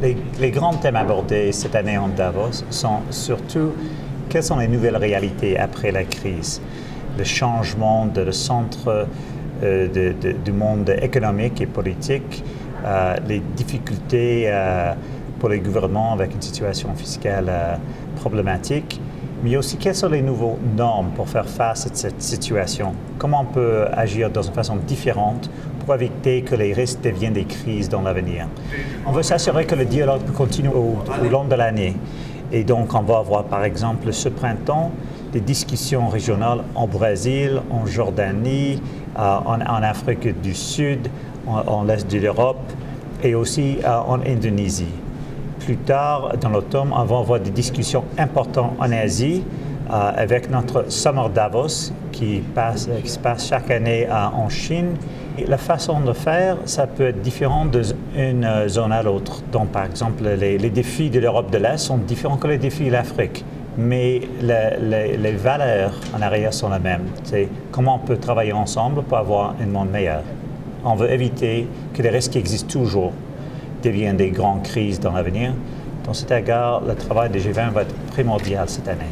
Les grands thèmes abordés cette année en Davos sont surtout quelles sont les nouvelles réalités après la crise, le changement de le centre du monde économique et politique, les difficultés pour les gouvernements avec une situation fiscale problématique, mais aussi quelles sont les nouvelles normes pour faire face à cette situation, comment on peut agir d'une façon différente pour éviter que les risques deviennent des crises dans l'avenir. On veut s'assurer que le dialogue continue au long de l'année. Et donc, on va avoir, par exemple, ce printemps, des discussions régionales en Brésil, en Jordanie, en Afrique du Sud, en l'Est de l'Europe et aussi en Indonésie. Plus tard, dans l'automne, on va avoir des discussions importantes en Asie avec notre Summer Davos qui se passe chaque année en Chine. Et la façon de faire, ça peut être différent d'une zone à l'autre. Donc, par exemple, les défis de l'Europe de l'Est sont différents que les défis de l'Afrique. Mais les valeurs en arrière sont les mêmes. C'est comment on peut travailler ensemble pour avoir un monde meilleur. On veut éviter que les risques qui existent toujours deviennent des grandes crises dans l'avenir. Dans cet égard, le travail des G20 va être primordial cette année.